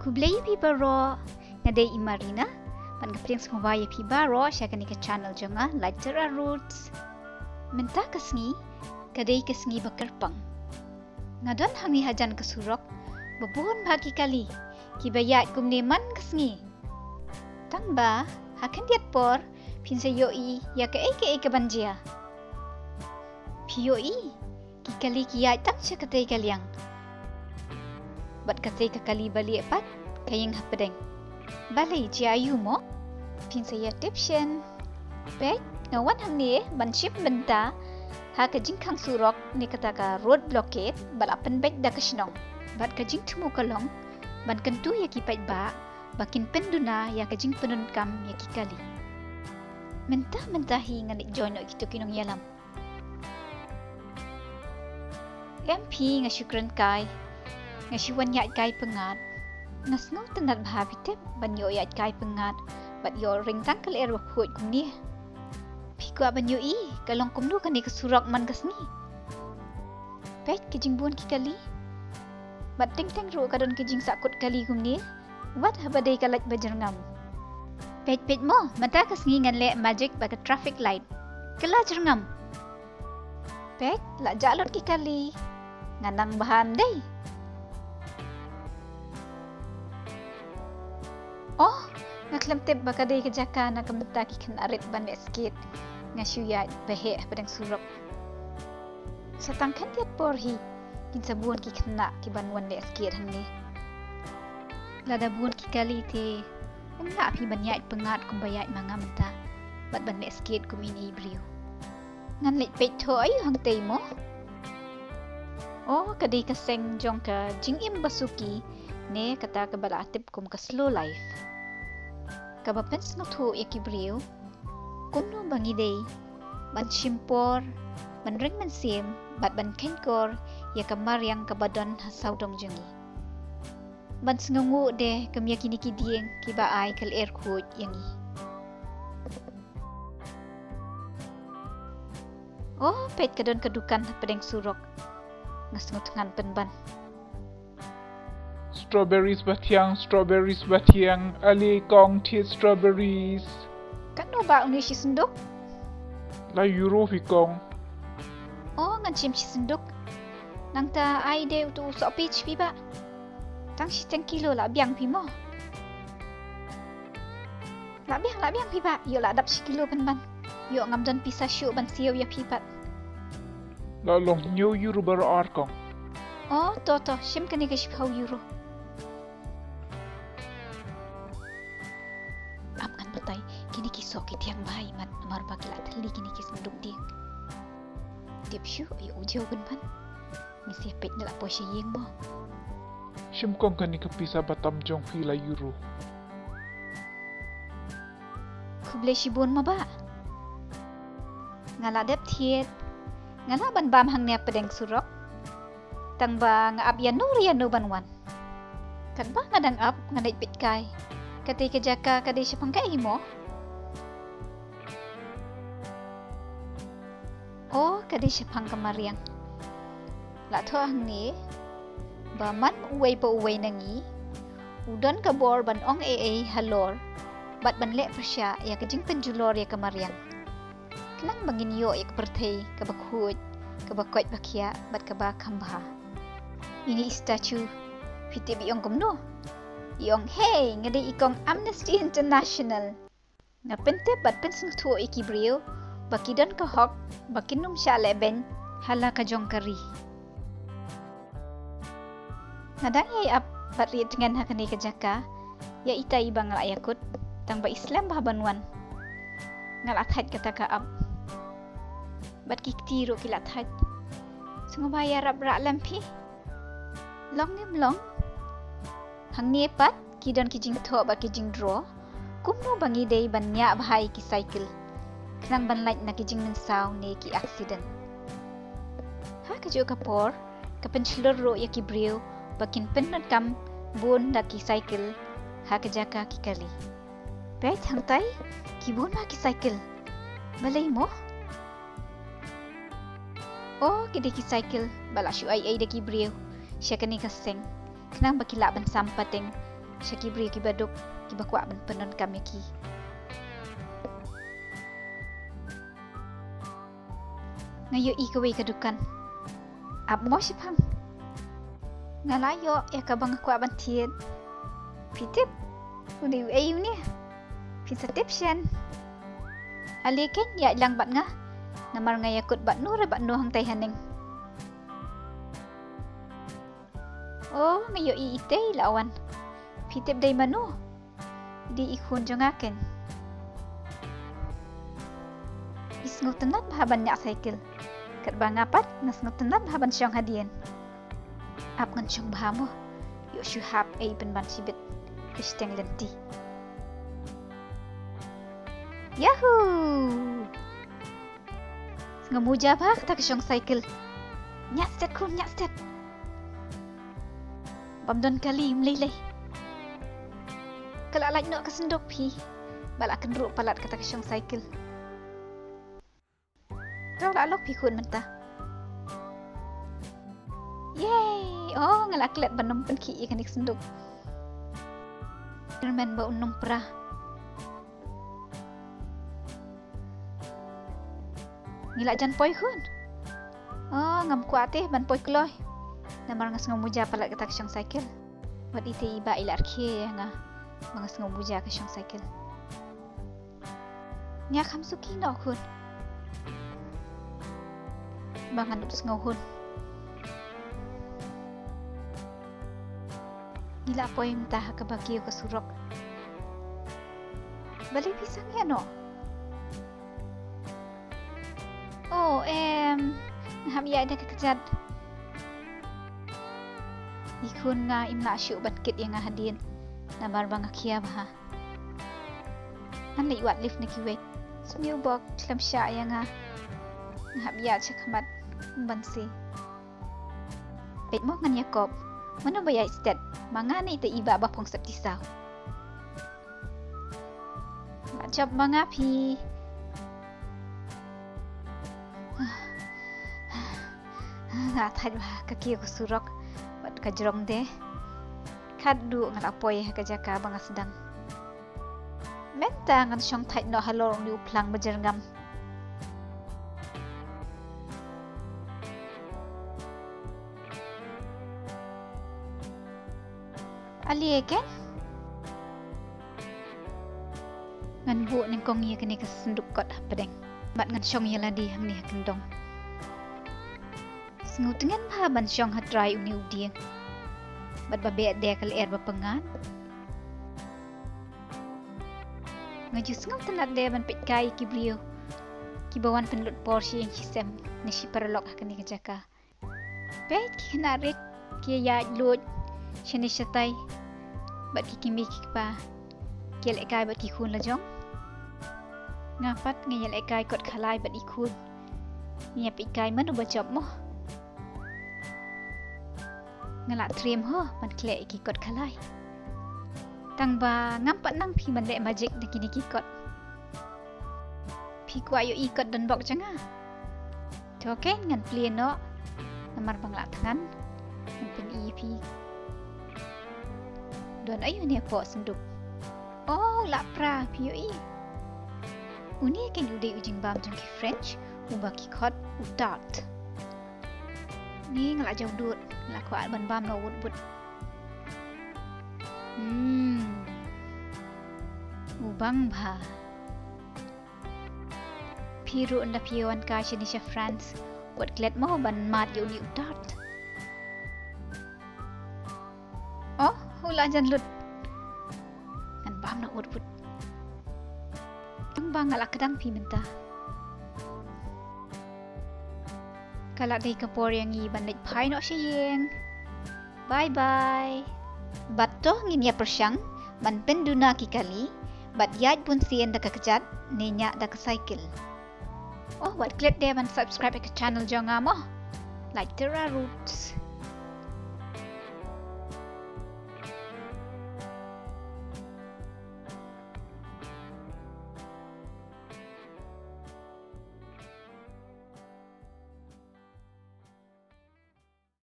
Kublai pi baro ngadai imarina pan kapring semua pi baro syakani ke channel jonga lighter roots menta kasngi kadai kasngi bakerpang ngadon hangi hajan ke Surok bebuhun bagi kali kibayat kumneman kasngi tamba hakan diat por pinsayoi ya ke banjia pioi kikali kiai tak syakatai kaliang bat katai kali balik pat kayang hapadeng balai jayu mo pinsaya tipsyen baik ngawan hamni ban Shim Bynta ha ka Jingkhang Surok ni kata ka road blockade balapan baik da ka shnong bat ka jingthmu kalong ban kentu ya kipait ba bakin penduna ya ka jing pyndonkam ya kikali mentah hi nganik join kita kinong yalam MP ngasyukran kai ngasiwan yat kai pengat ngasno tenat bhabitep ban yo yat kai pengat bat yo ring tangkal er wakut kumni pikwa ban yo I kalong kumno kani ke Surok man kasni pet kijingbuan kikali bat teng ro kadon kijing sakut kali kumni wat habadai kalat bajerngam pet mo mata kasngi ngan le magic baka traffic light kala jerngam pet la jalot kikali nganang bahan dei oh ngaklam tip baka dei kejaka na kamta ki kan arit ban skit ngasyuyat bahe padang Surok satangkan tiat porhi kin sabuan ki kena ki banwan le skit hanni lada buan ki kali te umla api banyat pengat kumbayat mangamta bat ban le skit kumini briew ngan le pet tho ayu hang tei mo oh kadai kaseng jong ka jingim basuki ne kata ka bala tip kum ka slow life kaba pens no thu iaki briew kumno bangi dei ban shimpor ban ring man sim bat ban kenkor ya kamar yang kabadon hasau dong jungi ban sngongu de kamya kini kidieng kiba ai kal air khut yangi oh pet kadon kedukan padang Surok ngasngut ngan penban strawberries batiang ali kong tit strawberries kan no ba uni si senduk la euro fi kong oh ngan chim si senduk nang ta ai de tu so peach pi ba tang si 10 kilo la biang pi mo la biang pi ba yo la dap si kilo penban yo ngam dan pisa syu ban siu ya pi pat la long new euro bar ar kong oh to Shim kani ke shikau euro amkan betai kini ki sok tiang bai mat namar bakila thylli kini ki senduk dia tiap syu yo ujau penban misi pet nela po si yeng mo Shim kong kani ke pisa batam jong fi la euro kuble shibun ma ba ngala dep thiet ngala ban bam hang ne padang Surok tang ba nga ab yanu banwan kan ba ngadang ab ngadai pitkai katai kejaka kadai syapangkai mo oh kadai syapang kamariang la tho hang ni ba man uway pa uway nangi udon kabor ban ong halor bat ban le persya ya kejing pynshlur ya kamariang kelang bangin yo ya keperthai kabakhut kabakwat bakia bat kaba kambha ini statue piti biong kumno iong hey ngadi ikong Amnesty International ngapente bat pensung thuo iki briew bakidon ka hok bakinum sya leben hala ka jong kari nadang yai ap bat ri dengan hakani ka jaka ya itai bangal ayakut tang ba Islam bahabanwan ngal athat kata ka ap bat kikti ro kilat hat sungabaya rap ra lampi long nim long hang ni pat kidon kijing tho ba kijing draw kumno bangi dei banya bhai ki cycle knang ban light na kijing min saw ne ki accident ha ka jo ka por ka pynshlur ro ya ki briew bakin pyndonkam bun da ki cycle ha ka jaka ki kali pet hang tai ki bun ma ki cycle balai mo oh kidi ki cycle bala syu ai de ki briew syakani kaseng knang bakila ban sampateng Syaki briew ki baduk ki bakwa ban pyndonkam ki. Ngayo i kawi kadukan. Ap mo si pang. Ngalayo ya ka bang kwa ban tiet. Pitip. Udi ayu ni. Pitip sian. Aliken ya ilang bat nga. Namar ngayakut bat nu hang tai haning. Oh, ngayo i itay lawan. Pitip day manu. Di ikun jongaken. Isngu tenat haban nyak cycle. Kat bangapat ngasngu tenat haban syong hadien. Ap ngan syong bahamo. Yuk syuhap pen ban sibit. Kishteng lenti. Yahoo! Ngamuja ba kata ke syong cycle. Nyak step kun nyak step. Bamdon kali melilih. Kalau alak nak kesendok pi. Balak kendruk palat kata ke syong cycle. Kau lak lok pi kun mentah. Yeay! Oh, ngalak kelat banom pen ki ikan sendok. Kermen ba unong perah. Ngilak jan poi kun. Oh, ngam kuat ban poi kloy. Namar ngas ngamuja palat kata ke syong cycle. Wat ite iba ilar ke nga. Mangas ngamuja ke syong cycle. Nya kham suki no kun. Bangan utus ngauhun. Gila poi mentah ke bagi ke surok. Balik pisang ya no. Oh, ngaham iaid ke kjat. Ikun nga imla syuk batkit yang ngahadin. Namar bang akia bah. An liwat lift neki wek. Smiu bok dalam syak yang ngaham iaid syakamat bansi. Pet mo ngan Yakob. Mana bayai stat? Mangani te iba bapong septisau. Macam mangapi. Ngatai bah kaki aku surok. Buat kajrong deh. Kadu ngalapoy kajaka bang sedang. Bynta ngan syong tait no halorong di uplang berjerngam. Ali kan? Ngan bu neng kong ia kini kesenduk kot pedeng. Bat ngan syong ia ladi hang ni kendong. Sengut dengan bahaban syong hatrai uni udiang. Bat babek dia ke lyer bapengan. Ngaju sengut tenat dia ban petkai ki briew. Ki bawan penlut porsi yang kisem ni si perlok kini kejaka. Pet ki narik ki iaid lut. Shani syatai. Bat ki kimi ki pa. Ki lekai bat ki kun la jong. Ngapat ngayal lekai kot khalai bat ikun. Nia pikai manu bajob mo. Ngalak trim ho man klek ki kot khalai. Tang ba ngampat nang pi man lek magic de kini ki kot. Pi ku ayo ikot dan bok janga. Token ngan pleno. Namar banglak tangan. Pen pi. Don ayu ni po senduk. Oh, lak pra pioi. Uni kan ude ujing bam jong ki French, ubah ki kot utat. Ni ngalak jauh dut, ngalak kuat ban bam no wud. Ubang ba. Piru anda piawan ka Indonesia France, buat klet mau ban mat uni utat. Oh, hula jan lut. Ngan bam na wud. Ang bang ngalak kedang pi Bynta. Kalak day kapor yang i ban lek pai no siyeng. Bye bye. Batto nginya persyang ban penduna ki kali, bat iaid pun sien da kjat, niah da cycle. Oh, buat klik dia ban subscribe ke channel jong mo. Like Terra Roots.